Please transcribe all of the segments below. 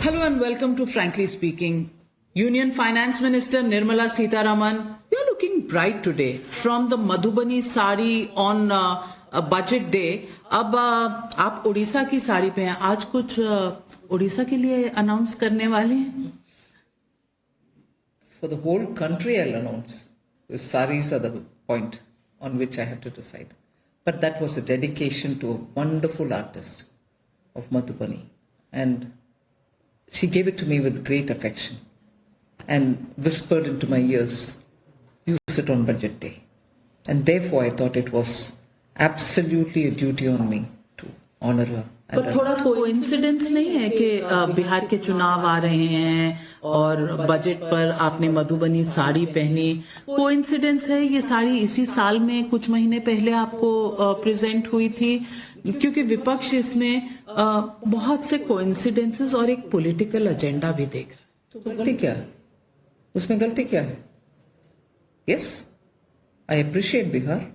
Hello and welcome to Frankly Speaking. Union Finance Minister Nirmala Sitharaman, you're looking bright today. From the Madhubani sari on a budget day, अब आप उड़ीसा की साड़ी पे हैं. आज कुछ उड़ीसा के लिए अनाउंस करने वाले हैं? For the whole country, I'll announce. If saris are the point on which I had to decide. But that was a dedication to a wonderful artist of Madhubani. And she gave it to me with great affection and whispered into my ears, use it on budget day. And therefore I thought it was absolutely a duty on me to honor her. पर थोड़ा coincidence नहीं है कि बिहार के चुनाव आ रहे हैं और बजट पर आपने मधुबनी साड़ी पहनी. कोइंसिडेंस है ये साड़ी इसी साल में कुछ महीने पहले आपको प्रेजेंट हुई थी, क्योंकि विपक्ष इसमें बहुत से कोइंसिडेंसेस और एक पॉलिटिकल एजेंडा भी देख रहा है. तो गलती क्या है उसमें? गलती क्या है? Yes, I appreciate Bihar.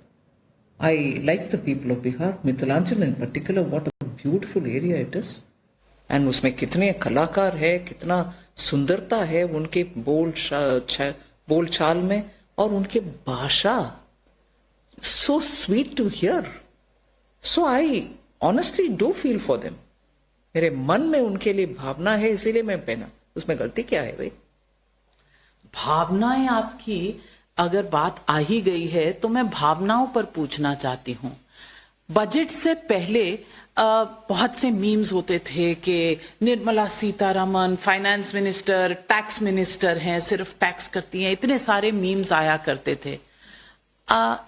I like the people of Bihar, Mithilanchal in particular. What a beautiful area it is. And उसमें कितने कलाकार है, कितना सुंदरता है उनके बोल चाल में और उनके भाषा. So sweet to hear. So I honestly do feel for them. मेरे मन में उनके लिए भावना है, इसीलिए मैं पहना. उसमें गलती क्या है भाई? भावनाएं आपकी अगर बात आ ही गई है तो मैं भावनाओं पर पूछना चाहती हूं. बजट से पहले बहुत से मीम्स होते थे कि Nirmala Sitharaman finance minister, tax minister हैं, सिर्फ टैक्स करती हैं. इतने सारे मीम्स आया करते थे.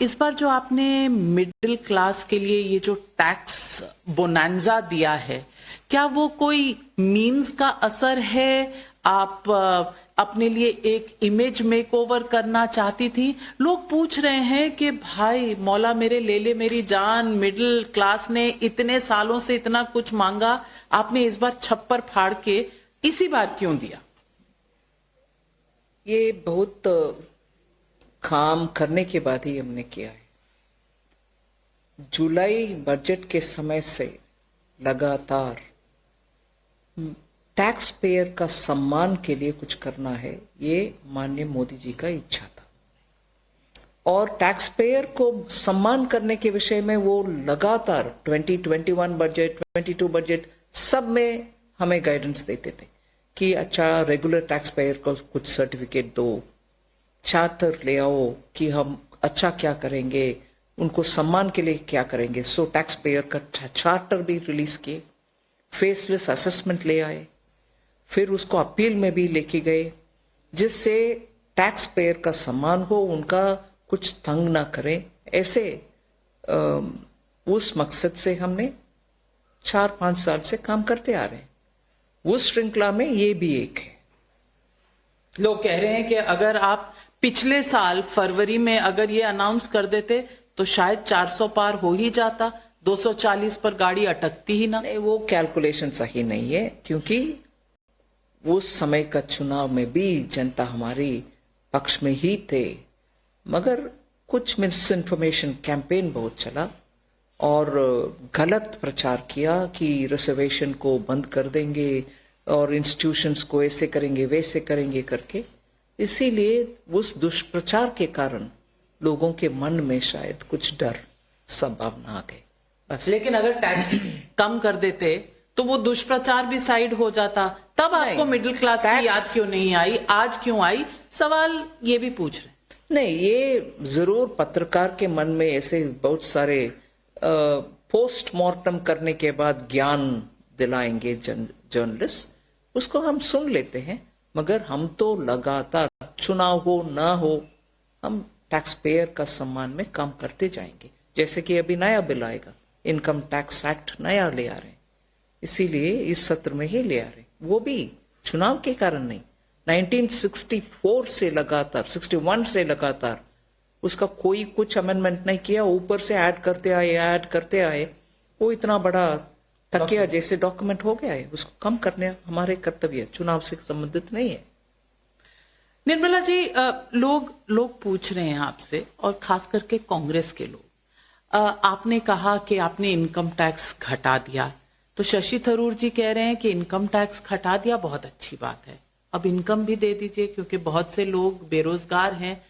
इस बार जो आपने मिडिल क्लास के लिए ये जो टैक्स बोनांजा दिया है, क्या वो कोई मीम्स का असर है? आप अपने लिए एक इमेज मेकओवर करना चाहती थी? लोग पूछ रहे हैं कि भाई मौला मेरे ले ले मेरी जान, मिडिल क्लास ने इतने सालों से इतना कुछ मांगा, आपने इस बार छप्पर फाड़ के इसी बार क्यों दिया? ये बहुत काम करने के बाद ही हमने किया है. जुलाई बजट के समय से लगातार टैक्स पेयर का सम्मान के लिए कुछ करना है, ये माननीय मोदी जी का इच्छा था. और टैक्स पेयर को सम्मान करने के विषय में वो लगातार 2021 बजट, 22 बजट सब में हमें गाइडेंस देते थे कि अच्छा रेगुलर टैक्स पेयर को कुछ सर्टिफिकेट दो, चार्टर ले आओ कि हम अच्छा क्या करेंगे, उनको सम्मान के लिए क्या करेंगे. सो टैक्स पेयर का चार्टर भी रिलीज किए, फेसलेस असेसमेंट ले आए, फिर उसको अपील में भी लेके गए, जिससे टैक्स पेयर का सम्मान हो, उनका कुछ तंग ना करें. ऐसे उस मकसद से हमने 4-5 साल से काम करते आ रहे हैं. उस श्रृंखला में ये भी एक है. लोग कह रहे हैं कि अगर आप पिछले साल फरवरी में अगर ये अनाउंस कर देते तो शायद 400 पार हो ही जाता, 240 पर गाड़ी अटकती ही ना. नहीं, वो कैलकुलेशन सही नहीं है, क्योंकि उस समय का चुनाव में भी जनता हमारी पक्ष में ही थे, मगर कुछ मिस इन्फॉर्मेशन कैंपेन बहुत चला और गलत प्रचार किया कि रिजर्वेशन को बंद कर देंगे और इंस्टीट्यूशंस को ऐसे करेंगे वैसे करेंगे करके. इसीलिए उस दुष्प्रचार के कारण लोगों के मन में शायद कुछ डर संभावना आ गई बस. लेकिन अगर टैक्स कम कर देते तो वो दुष्प्रचार भी साइड हो जाता. तब आपको मिडिल क्लास की याद क्यों नहीं आई? आज क्यों आई? सवाल ये भी पूछ रहे हैं. नहीं, ये जरूर पत्रकार के मन में ऐसे बहुत सारे पोस्टमार्टम करने के बाद ज्ञान दिलाएंगे जर्नलिस्ट, उसको हम सुन लेते हैं. मगर हम तो लगातार चुनाव हो ना हो, हम टैक्स पेयर का सम्मान में काम करते जाएंगे. जैसे कि अभी नया बिल आएगा, इनकम टैक्स एक्ट नया ले आ रहे हैं, इसीलिए इस सत्र में ही ले आ रहे हैं. वो भी चुनाव के कारण नहीं, 1964 से लगातार, 61 से लगातार उसका कोई कुछ अमेंडमेंट नहीं किया, ऊपर से ऐड करते आए. वो इतना बड़ा तकिया जैसे डॉक्यूमेंट हो गया है, उसको कम करने हमारे कर्तव्य, चुनाव से संबंधित नहीं है. निर्मला जी, लोग पूछ रहे हैं आपसे, और खास करके कांग्रेस के लोग. आपने कहा कि आपने इनकम टैक्स घटा दिया, तो शशि थरूर जी कह रहे हैं कि इनकम टैक्स घटा दिया, बहुत अच्छी बात है, अब इनकम भी दे दीजिए, क्योंकि बहुत से लोग बेरोजगार हैं,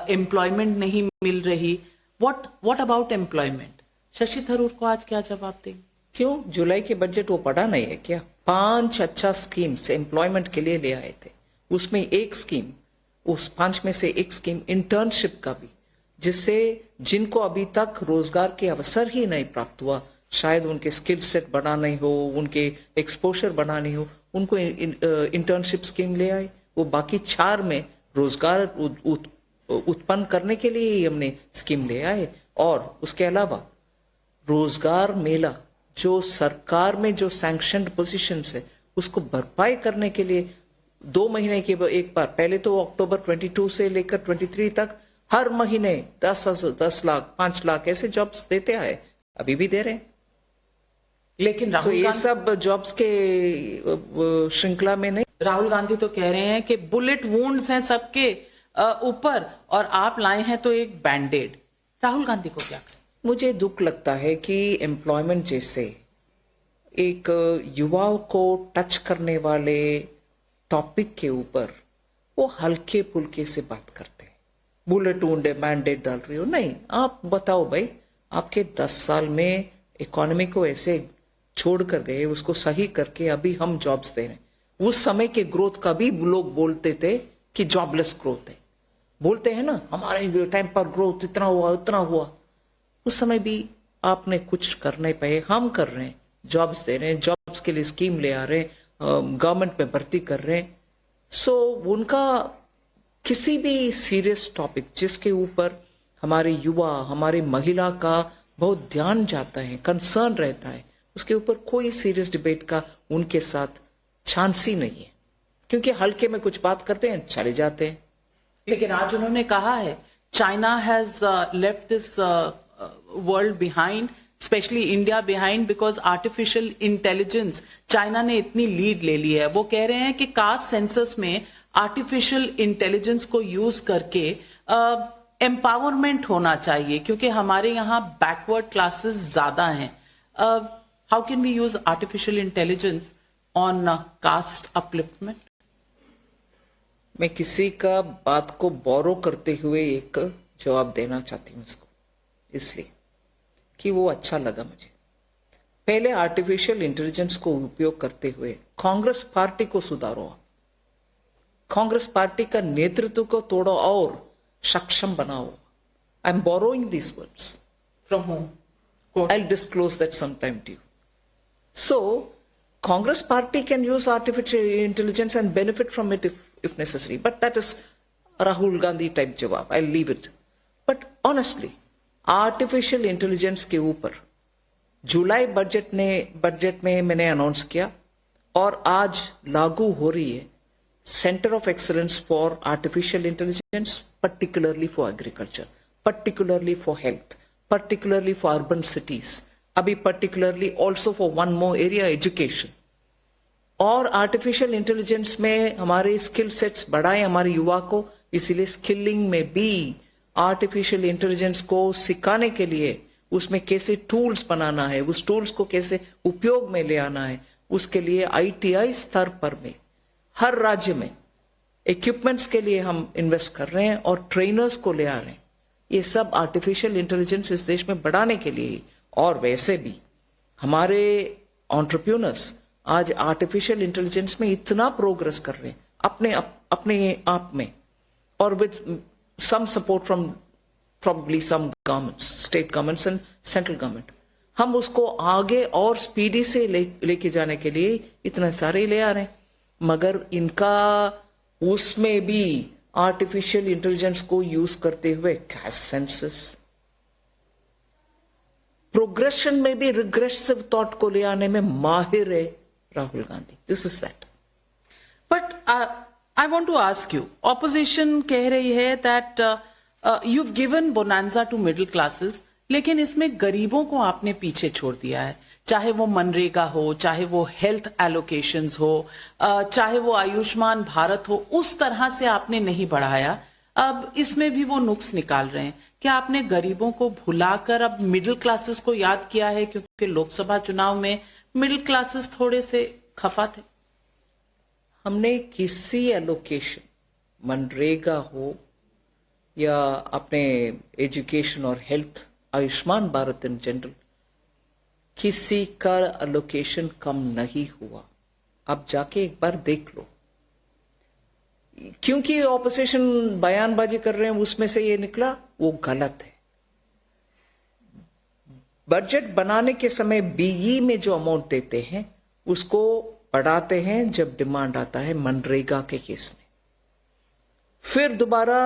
एम्प्लॉयमेंट नहीं मिल रही। What about employment? Shashi Tharoor को आज क्या जवाब देंगे? क्यों जुलाई के बजट वो पढ़ा नहीं है क्या? 5 अच्छा स्कीम्स एम्प्लॉयमेंट के लिए ले आए थे। उसमें एक स्कीम, उस 5 में से एक स्कीम इंटर्नशिप का भी, जिससे जिनको अभी तक रोजगार के अवसर ही नहीं प्राप्त हुआ, शायद उनके स्किल सेट बढ़ाने हो, उनके एक्सपोजर बढ़ाने हो, उनको इंटर्नशिप स्कीम ले आए। वो बाकी 4 में रोजगार उत्पन्न करने के लिए ही हमने स्कीम ले आए। और उसके अलावा रोजगार मेला, जो सरकार में जो सैंक्शनड पोजीशंस है, उसको भरपाई करने के लिए 2 महीने के एक बार, पहले तो अक्टूबर 22 से लेकर 23 तक हर महीने 10 लाख 5 लाख ऐसे जॉब्स देते आए, अभी भी दे रहे हैं। लेकिन ये सब जॉब्स के श्रृंखला में नहीं। राहुल गांधी तो कह रहे हैं कि बुलेट वुंड्स हैं सबके ऊपर और आप लाए हैं तो एक बैंडेड। राहुल गांधी को क्या करें? मुझे दुख लगता है कि एम्प्लॉयमेंट जैसे एक युवाओं को टच करने वाले टॉपिक के ऊपर वो हल्के फुल्के से बात करते हैं। बुलेट वुंड मैंडेट डाल रही हो, नहीं, आप बताओ भाई, आपके 10 साल में इकोनॉमी को ऐसे छोड़ कर गए, उसको सही करके अभी हम जॉब्स दे रहे हैं। उस समय के ग्रोथ का भी लोग बोलते थे कि जॉबलेस ग्रोथ है, बोलते हैं ना, हमारे टाइम पर ग्रोथ इतना हुआ उतना हुआ। उस समय भी आपने कुछ कर नहीं पाए, हम कर रहे हैं, जॉब्स दे रहे हैं, जॉब्स के लिए स्कीम ले आ रहे हैं, गवर्नमेंट में भर्ती कर रहे हैं। सो उनका किसी भी सीरियस टॉपिक जिसके ऊपर हमारे युवा, हमारी महिला का बहुत ध्यान जाता है, कंसर्न रहता है, उसके ऊपर कोई सीरियस डिबेट का उनके साथ चांस ही नहीं है, क्योंकि हल्के में कुछ बात करते हैं, चले जाते हैं। लेकिन आज उन्होंने कहा है China has left this world behind, specially India behind, because artificial intelligence, China ने इतनी लीड ले ली है। वो कह रहे हैं कि कास्ट सेंसस में आर्टिफिशियल इंटेलिजेंस को यूज करके एम्पावरमेंट होना चाहिए, क्योंकि हमारे यहाँ बैकवर्ड क्लासेस ज्यादा हैं। How can we use artificial intelligence on caste upliftment? मैं किसी का बात को बोरो करते हुए एक जवाब देना चाहती हूँ इसको, इसलिए कि वो अच्छा लगा मुझे। पहले आर्टिफिशियल इंटेलिजेंस को उपयोग करते हुए कांग्रेस पार्टी को सुधारो, कांग्रेस पार्टी का नेतृत्व को तोड़ो और सक्षम बनाओ। I am borrowing this words from home, I'll disclose that sometime to you. So, Congress party can use artificial intelligence and benefit from it if necessary. But that is Rahul Gandhi type jawab. I'll leave it. But honestly, artificial intelligence के ऊपर जुलाई budget में मैंने announce किया और आज लागू हो रही है centre of excellence for artificial intelligence, particularly for agriculture, particularly for health, particularly for urban cities, अभी particularly also for one more area, education। और आर्टिफिशियल इंटेलिजेंस में हमारे स्किल सेट्स बढ़ाए हमारे युवा को, इसीलिए स्किलिंग में भी आर्टिफिशियल इंटेलिजेंस को सिखाने के लिए उसमें कैसे टूल्स बनाना है, उस टूल्स को कैसे उपयोग में ले आना है, उसके लिए ITI स्तर पर में हर राज्य में इक्विपमेंट्स के लिए हम इन्वेस्ट कर रहे हैं और ट्रेनर्स को ले आ रहे हैं। ये सब आर्टिफिशियल इंटेलिजेंस इस देश में बढ़ाने के लिए। और वैसे भी हमारे एंटरप्रेन्योर्स आज आर्टिफिशियल इंटेलिजेंस में इतना प्रोग्रेस कर रहे हैं अपने आप में, और with some support from probably some governments, state governments and central government, हम उसको आगे और स्पीडी से लेके जाने के लिए इतने सारे ले आ रहे हैं। मगर इनका उसमें भी आर्टिफिशियल इंटेलिजेंस को यूज करते हुए कैश सेंसस, प्रोग्रेशन में भी रिग्रेसिव थॉट को ले आने में माहिर है Rahul Gandhi. This is that. But I want to ask you, opposition कह रही है that you've given bonanza to middle classes, लेकिन इसमें गरीबों को आपने पीछे छोड़ दिया है, चाहे वो मनरेगा हो, चाहे वो हेल्थ एलोकेशंस हो, चाहे वो आयुष्मान भारत हो, उस तरह से आपने नहीं बढ़ाया। अब इसमें भी वो नुक्स निकाल रहे हैं। क्या आपने गरीबों को भुलाकर अब मिडिल क्लासेस को याद किया है? क्योंकि लोकसभा चुनाव में मिडिल क्लासेस थोड़े से खफा थे। हमने किसी एलोकेशन, मनरेगा हो या अपने एजुकेशन और health, Ayushman Bharat in general, किसी का एलोकेशन कम नहीं हुआ। आप जाके एक बार देख लो। क्योंकि ऑपोजिशन बयानबाजी कर रहे हैं, उसमें से ये निकला, वो गलत है। बजट बनाने के समय बीई में जो अमाउंट देते हैं उसको बढ़ाते हैं जब डिमांड आता है मनरेगा के केस में। फिर दोबारा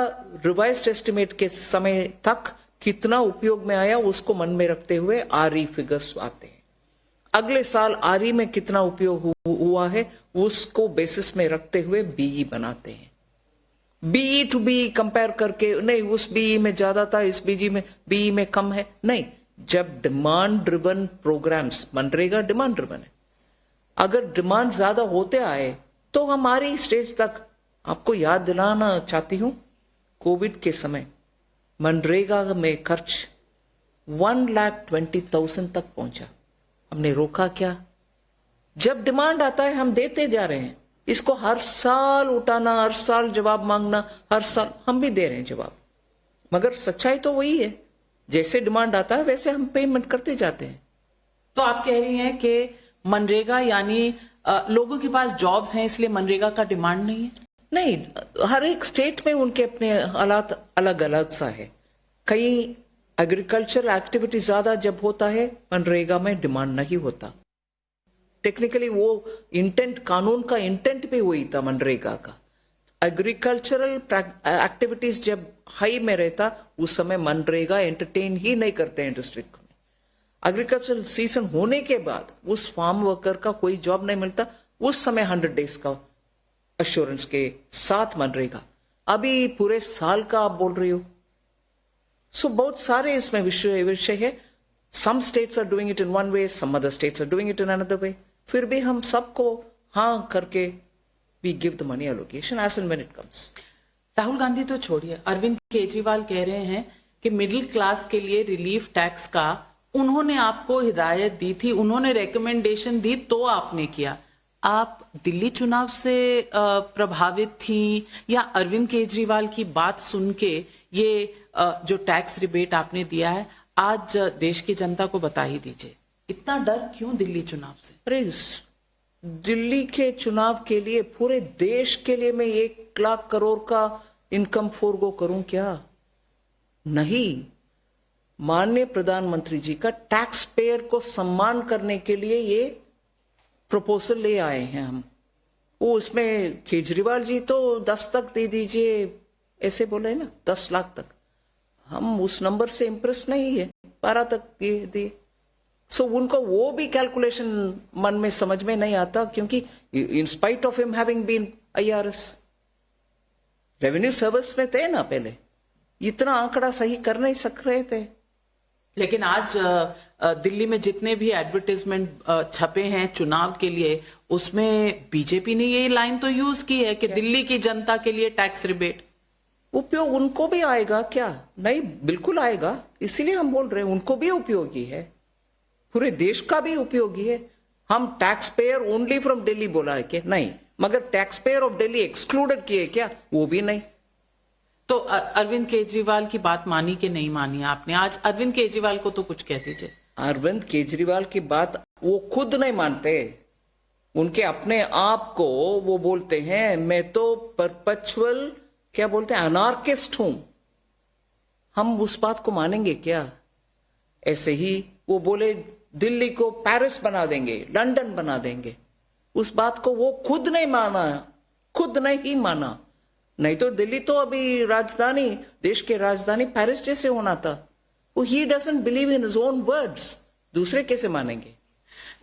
रिवाइज्ड एस्टिमेट के समय तक कितना उपयोग में आया उसको मन में रखते हुए आरई फिगर्स आते हैं। अगले साल आरई में कितना उपयोग हुआ है उसको बेसिस में रखते हुए बीई बनाते हैं। बीई टू बीई कंपेयर करके, नहीं उस बीई में ज्यादा था, इस बीई में कम है, नहीं। जब डिमांड ड्रिवन प्रोग्राम्स, मनरेगा डिमांड ड्रिवन है, अगर डिमांड ज्यादा होते आए तो हमारी स्टेज तक, आपको याद दिलाना चाहती हूं, कोविड के समय मनरेगा में खर्च 1,20,000 तक पहुंचा। हमने रोका क्या? जब डिमांड आता है हम देते जा रहे हैं। इसको हर साल उठाना, हर साल जवाब मांगना, हर साल हम भी दे रहे हैं जवाब, मगर सच्चाई तो वही है, जैसे डिमांड आता है वैसे हम पेमेंट करते जाते हैं। तो आप कह रही हैं कि मनरेगा यानी लोगों के पास जॉब्स हैं इसलिए मनरेगा का डिमांड नहीं है? नहीं, हर एक स्टेट में उनके अपने हालात अलग अलग सा है। कई एग्रीकल्चर एक्टिविटी ज्यादा जब होता है मनरेगा में डिमांड नहीं होता। टेक्निकली वो इंटेंट, कानून का इंटेंट भी वही था मनरेगा का। एग्रीकल्चरल एक्टिविटीज जब हाई में रहता उस समय मनरेगा एंटरटेन ही नहीं करते हैं डिस्ट्रिक्ट में। एग्रीकल्चरल सीजन होने के बाद उस फार्म वर्कर का कोई जॉब नहीं मिलता, उस समय 100 डेज का अश्योरेंस के साथ मनरेगा। अभी पूरे साल का आप बोल रही हो। सो बहुत सारे इसमें विषय है। Some states are doing it in one way, some other states are doing it in another way. फिर भी हम सबको हाँ करके we give the money allocation as and when it comes. Rahul Gandhi तो छोड़िए, अरविंद केजरीवाल कह रहे हैं कि मिडिल क्लास के लिए रिलीफ टैक्स का उन्होंने आपको हिदायत दी थी, उन्होंने रेकमेंडेशन दी तो आपने किया। आप दिल्ली चुनाव से प्रभावित थी या अरविंद केजरीवाल की बात सुन के ये जो टैक्स रिबेट आपने दिया है आज देश की जनता को बता ही दीजिए, इतना डर क्यों दिल्ली चुनाव से? अरे दिल्ली के चुनाव के लिए, पूरे देश के लिए मैं 1 लाख करोड़ का इनकम फोरगो करूं क्या? नहीं। माननीय प्रधानमंत्री जी का टैक्स पेयर को सम्मान करने के लिए ये प्रपोजल ले आए हैं हम। वो उसमें केजरीवाल जी तो 10 तक दे दीजिए ऐसे बोले ना, 10 लाख तक। हम उस नंबर से इंप्रेस नहीं है, 12 तक दे। सो उनको वो भी कैलकुलेशन मन में समझ में नहीं आता, क्योंकि in spite of him having been IRS revenue service में थे ना पहले, इतना आंकड़ा सही कर नहीं सक रहे थे। लेकिन आज दिल्ली में जितने भी एडवर्टाइजमेंट छपे हैं चुनाव के लिए, उसमें बीजेपी ने ये लाइन तो यूज की है कि दिल्ली की जनता के लिए टैक्स रिबेट। उपयोग उनको भी आएगा क्या? नहीं, बिल्कुल आएगा। इसीलिए हम बोल रहे हैं उनको भी उपयोगी है, पूरे देश का भी उपयोगी है। हम tax payer only from Delhi बोला है कि नहीं, मगर tax payer of Delhi excluded किए क्या? वो भी नहीं। तो अरविंद केजरीवाल की बात मानी कि नहीं मानी आपने? आज अरविंद केजरीवाल को तो कुछ कह दीजिए। अरविंद केजरीवाल की बात वो खुद नहीं मानते। उनके अपने आप को वो बोलते हैं मैं तो परपेचुअल, क्या बोलते हैं, अनार्किस्ट हूं। हम उस बात को मानेंगे क्या? ऐसे ही वो बोले दिल्ली को पेरिस बना देंगे, लंदन बना देंगे। उस बात को वो खुद नहीं माना, खुद नहीं माना। नहीं तो दिल्ली तो अभी राजधानी, देश के राजधानी पेरिस जैसे होना था। वो he doesn't believe in his own words, दूसरे कैसे मानेंगे?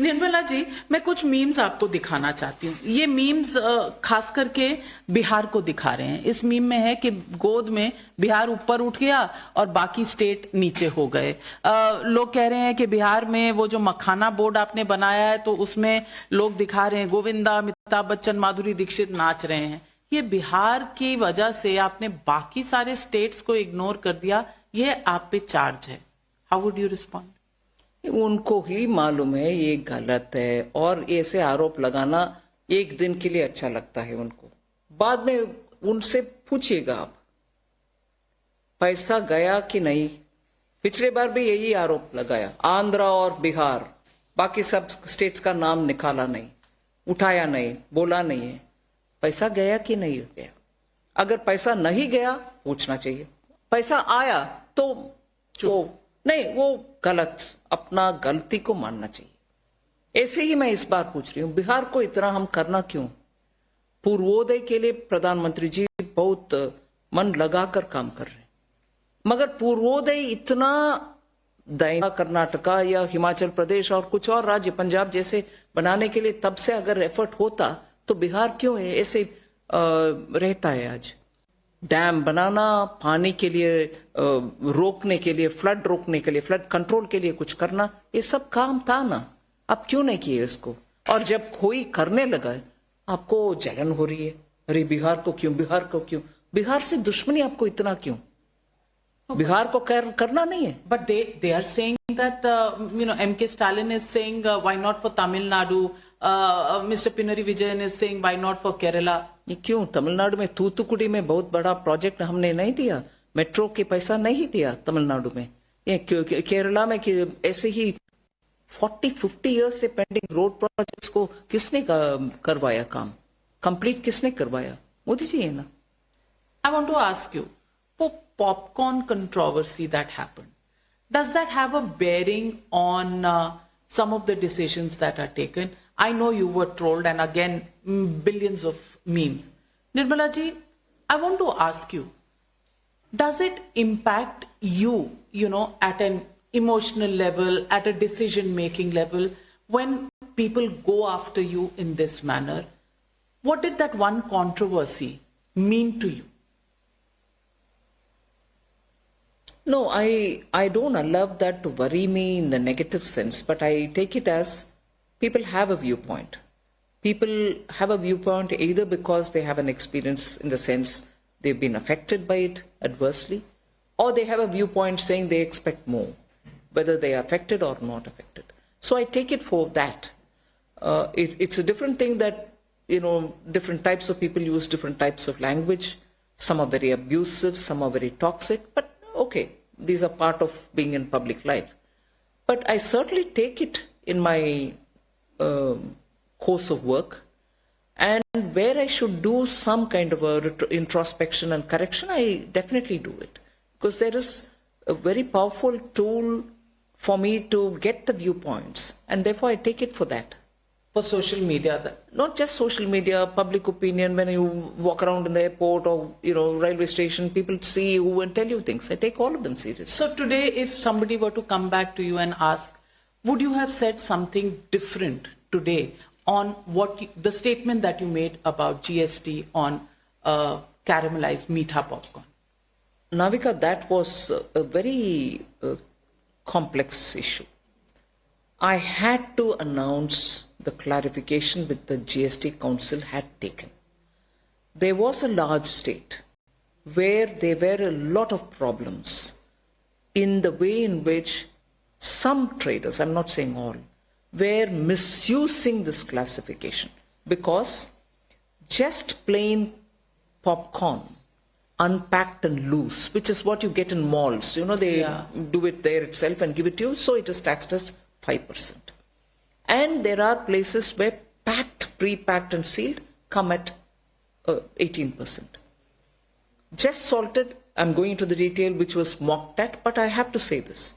निर्मला जी, मैं कुछ मीम्स आपको दिखाना चाहती हूँ। ये मीम्स खास करके बिहार को दिखा रहे हैं। इस मीम में है कि गोद में बिहार ऊपर उठ गया और बाकी स्टेट नीचे हो गए। लोग कह रहे हैं कि बिहार में वो जो मखाना बोर्ड आपने बनाया है तो उसमें लोग दिखा रहे हैं गोविंदा, अमिताभ बच्चन, माधुरी दीक्षित नाच रहे हैं। ये बिहार की वजह से आपने बाकी सारे स्टेट्स को इग्नोर कर दिया, ये आप पे चार्ज है, हाउ वुड यू रिस्पॉन्ड? उनको ही मालूम है ये गलत है, और ऐसे आरोप लगाना एक दिन के लिए अच्छा लगता है उनको। बाद में उनसे पूछिएगा आप, पैसा गया कि नहीं। पिछले बार भी यही आरोप लगाया, आंध्रा और बिहार, बाकी सब स्टेट्स का नाम निकाला नहीं, उठाया नहीं, बोला नहीं है पैसा गया कि नहीं गया। अगर पैसा नहीं गया पूछना चाहिए, पैसा आया तो नहीं, वो गलत, अपना गलती को मानना चाहिए। ऐसे ही मैं इस बार पूछ रही हूं, बिहार को इतना हम करना क्यों? पूर्वोदय के लिए प्रधानमंत्री जी बहुत मन लगाकर काम कर रहे हैं, मगर पूर्वोदय इतना दयनीय कर्नाटका या हिमाचल प्रदेश और कुछ और राज्य, पंजाब जैसे बनाने के लिए तब से अगर एफर्ट होता तो बिहार क्यों है ऐसे रहता है आज। डैम बनाना, पानी के लिए रोकने के लिए, फ्लड रोकने के लिए, फ्लड कंट्रोल के लिए कुछ करना, ये सब काम था ना, अब क्यों नहीं किए इसको? और जब कोई करने लगा आपको जलन हो रही है, अरे बिहार को क्यों, बिहार को क्यों, बिहार से दुश्मनी आपको इतना क्यों? बिहार को करना नहीं है। But they are saying that M.K. Stalin is saying why not for Tamil Nadu, Mr. Pinarayi Vijayan is saying why not for Kerala. ये क्यों? तमिलनाडु में तूतुकुड़ी में बहुत बड़ा प्रोजेक्ट हमने नहीं दिया, मेट्रो के पैसा नहीं दिया तमिलनाडु में। ये केरला में ऐसे ही 40-50 इयर्स से पेंडिंग रोड प्रोजेक्ट्स को किसने करवाया, काम कंप्लीट किसने करवाया? मोदी जी है ना। I want to ask you, for popcorn controversy that happened, does that have a bearing on some of the decisions that are taken? I know you were trolled, and again, billions of memes. Nirmala ji, I want to ask you, does it impact you, at an emotional level, at a decision-making level, when people go after you in this manner? What did that one controversy mean to you? No, I don't allow that to worry me in the negative sense, but I take it as people have a viewpoint. People have a viewpoint either because they have an experience in the sense they've been affected by it adversely, or they have a viewpoint saying they expect more, whether they are affected or not affected. So I take it for that. It's a different thing that, different types of people use different types of language. Some are very abusive, some are very toxic, but okay, these are part of being in public life. But I certainly take it in my course of work, and where I should do some kind of a introspection and correction, I definitely do it, because there is a very powerful tool for me to get the viewpoints, and therefore I take it for that. For social media, not just social media, public opinion. When you walk around in the airport or railway station, people see you and tell you things. I take all of them seriously. So today, if somebody were to come back to you and ask, would you have said something different today on the statement that you made about GST on caramelized meetha popcorn? Navika, that was a very complex issue. I had to announce the clarification which the GST Council had taken. There was a large state where there were a lot of problems in the way in which some traders, I'm not saying all, were misusing this classification, because just plain popcorn, unpacked and loose, which is what you get in malls, they do it there itself and give it to you, so it is taxed as 5%. And there are places where packed, pre-packed and sealed come at 18%. Just salted, I'm going into the detail, which was mocked at, but I have to say this.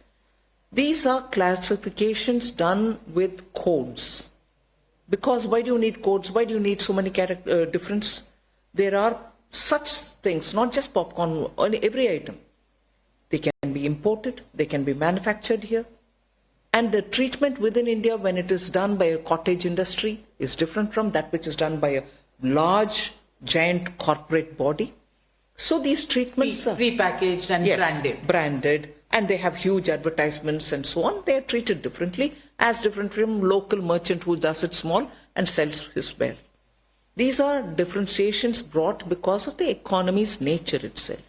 These are classifications done with codes. Because why do you need codes? Why do you need so many difference? There are such things, not just popcorn, on every item. They can be imported, they can be manufactured here. And the treatment within India, when it is done by a cottage industry, is different from that which is done by a large, giant corporate body. So these treatments are prepackaged and branded, and they have huge advertisements and so on. They are treated differently, as different from local merchant who does it small and sells his well. These are differentiations brought because of the economy's nature itself.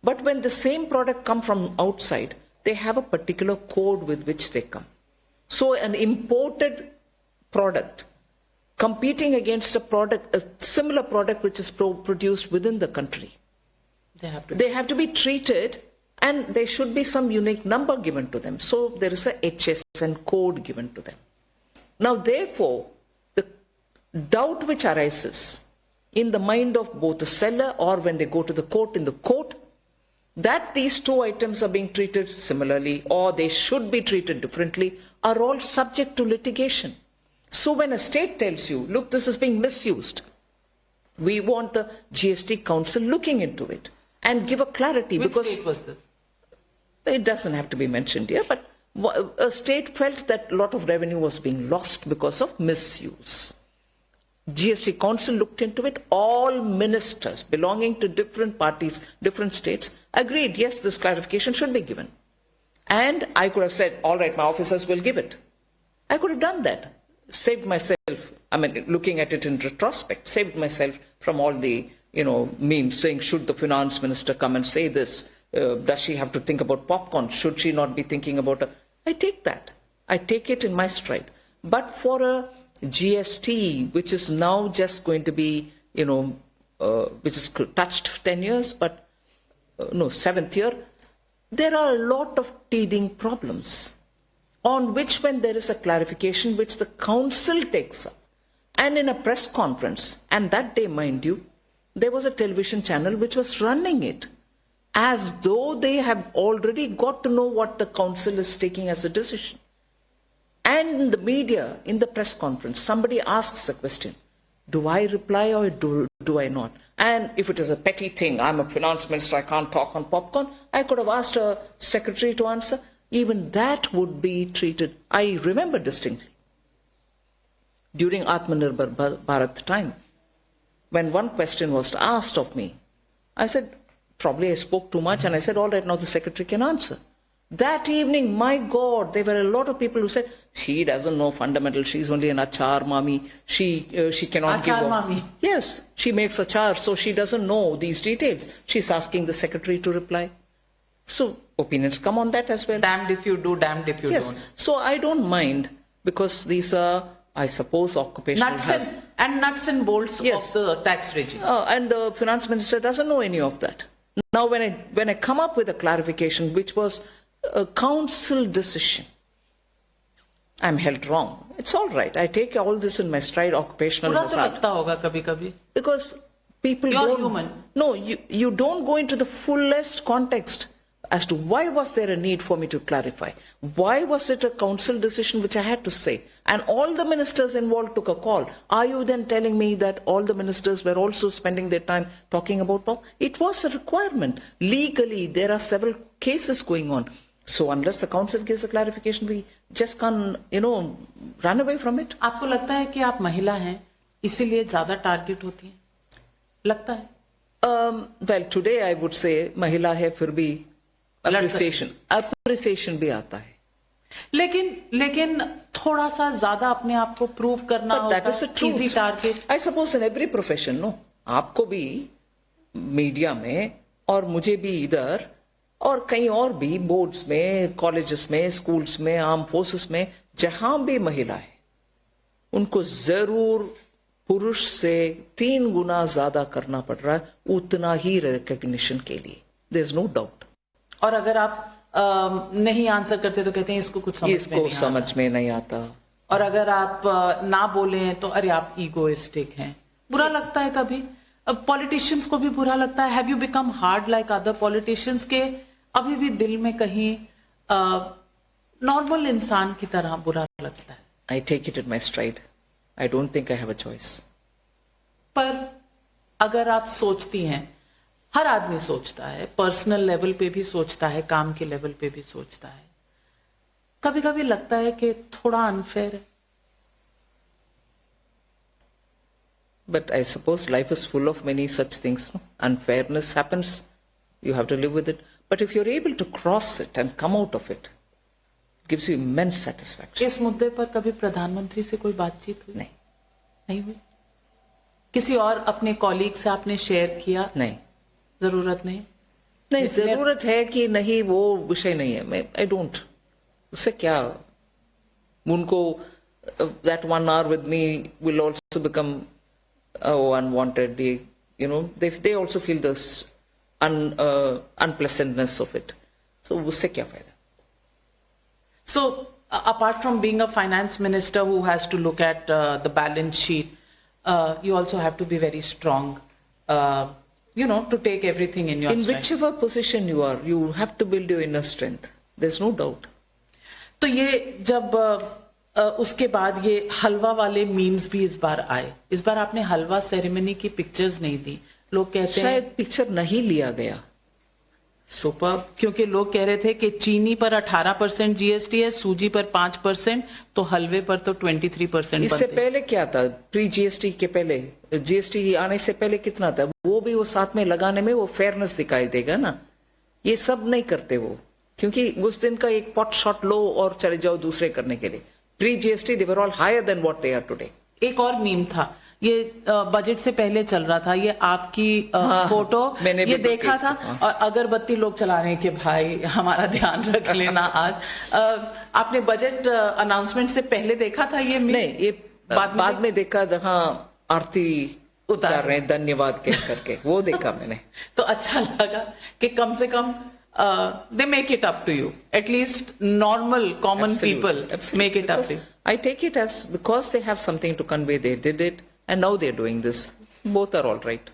But when the same product come from outside, they have a particular code with which they come. So an imported product competing against a similar product which is produced within the country, they have to be treated, and there should be some unique number given to them. So there is a HSN code given to them. Now, therefore, the doubt which arises in the mind of both the seller or when they go to the court, in the court, that these two items are being treated similarly or they should be treated differently, are all subject to litigation. So when a state tells you, look, this is being misused, we want the GST Council looking into it and give a clarity. Which because state was this? It doesn't have to be mentioned here, but a state felt that a lot of revenue was being lost because of misuse. GST Council looked into it. All ministers belonging to different parties, different states, agreed, yes, this clarification should be given. And I could have said, all right, my officers will give it. I could have done that. Saved myself, looking at it in retrospect, saved myself from all the, memes saying, should the finance minister come and say this? Does she have to think about popcorn? Should she not be thinking about a... I take that. I take it in my stride. But for a GST, which is now just going to be, which is touched 10 years, but no, 7th year, there are a lot of teething problems on which, when there is a clarification which the council takes up, and in a press conference, and that day, mind you, there was a television channel which was running it as though they have already got to know what the council is taking as a decision. And in the media, in the press conference, somebody asks a question. Do I reply or do I not? And if it is a petty thing, I'm a finance minister, I can't talk on popcorn, I could have asked a secretary to answer. Even that would be treated. I remember distinctly, during Atmanirbhar Bharat time, when one question was asked of me, I said, probably I spoke too much, and I said, all right, now the secretary can answer. That evening, my God, there were a lot of people who said, she doesn't know fundamentals, she's only an achar mami, she cannot give... Achar mami? Yes, she makes achar, so she doesn't know these details. She's asking the secretary to reply. So, opinions come on that as well. Damned if you do, damned if you yes. don't. So, I don't mind, because these are, I suppose, occupational... Nuts and bolts yes. of the tax regime. And the finance minister doesn't know any of that. Now, when I come up with a clarification, which was a council decision, I'm held wrong. It's all right. I take all this in my stride, occupational hazard. Because people don't... human. No, you don't go into the fullest context as to why was there a need for me to clarify. Why was it a council decision which I had to say? And all the ministers involved took a call. Are you then telling me that all the ministers were also spending their time talking about pop? It was a requirement. Legally, there are several cases going on. So unless the council gives a clarification, we just can't, run away from it. आपको लगता है कि आप महिला हैं, इसीलिए ज़्यादा target होती हैं? लगता है? Well, today I would say महिला है फिर भी appreciation भी आता है. लेकिन थोड़ा सा ज़्यादा अपने आप को प्रूव करना होता है. That is a truth. Easy target. I suppose in every profession, no? आपको भी मीडिया में और मुझे भी इधर और कहीं और भी बोर्ड्स में, कॉलेजेस में, स्कूल्स में, आर्म फोर्सेस में, जहां भी महिला है, उनको जरूर पुरुष से 3 गुना ज्यादा करना पड़ रहा है, उतना ही रिकॉग्निशन के लिए. There is no doubt. और अगर आप नहीं आंसर करते तो कहते हैं इसको कुछ समझ में नहीं आता. और अगर आप ना बोले तो अरे आप ईगोइस्टिक हैं. बुरा लगता है कभी. पॉलिटिशियंस को भी बुरा लगता है. Have you become hard like other politicians के अभी भी दिल में कहीं नॉर्मल इंसान की तरह बुरा लगता है? I take it in my stride. I don't think I have a choice. पर अगर आप सोचती हैं, हर आदमी सोचता है, पर्सनल लेवल पे भी सोचता है, काम के लेवल पे भी सोचता है, कभी कभी लगता है कि थोड़ा अनफेयर है. But I suppose life is full of many such things. No? Unfairness happens. You have to live with it. But if you're able to cross it and come out of it, it gives you immense satisfaction. इस मुद्दे पर कभी प्रधानमंत्री से कोई बातचीत हुई? नहीं हुई. किसी और अपने कॉलीग से आपने शेयर किया? नहीं. जरूरत नहीं. नहीं, जरूरत है कि नहीं, वो विषय नहीं है. मैं आई डोंट, उससे क्या उनको that 1 hour with me will also become unwanted. You know, they also feel this unpleasantness of it. So उससे क्या फायदा? So apart from being a finance minister who has to look at the balance sheet, you also have to be very strong, you know, to take everything in your In strength. whichever position you are, you have to build your inner strength. There's no doubt. तो ये जब उसके बाद ये हलवा वाले memes भी इस बार आए. इस बार आपने हलवा सेरेमनी की पिक्चर्स नहीं दी. लोग कहते हैं शायद पिक्चर नहीं लिया गया. सुपर, क्योंकि लोग कह रहे थे कि चीनी पर 18% जीएसटी है, सूजी पर 5%, तो हलवे पर तो 23%. इससे पहले क्या था? प्री जीएसटी के पहले, जीएसटी आने से पहले कितना था? वो भी वो साथ में लगाने में वो फेयरनेस दिखाई देगा ना. ये सब नहीं करते वो, क्योंकि उस दिन का एक पॉट शॉट लो और चले जाओ दूसरे करने के लिए. Pre GST they were all higher than what they are today. एक और मीम था, ये बजट से पहले चल रहा था, ये आपकी फोटो मैंने ये देखा था. और अगरबत्ती लोग चला रहे हैं कि भाई हमारा ध्यान रख लेना आज. आपने बजट अनाउंसमेंट से पहले देखा था ये मीम? नहीं, ये बाद में देखा जहाँ आरती उतार रहे हैं धन्यवाद कह करके, वो देखा मैंने. तो अच्छा लगा कि कम से कम they make it up to you. At least normal, common people make it up to you. I take it as because they have something to convey, they did it, and now they're doing this. Both are all right.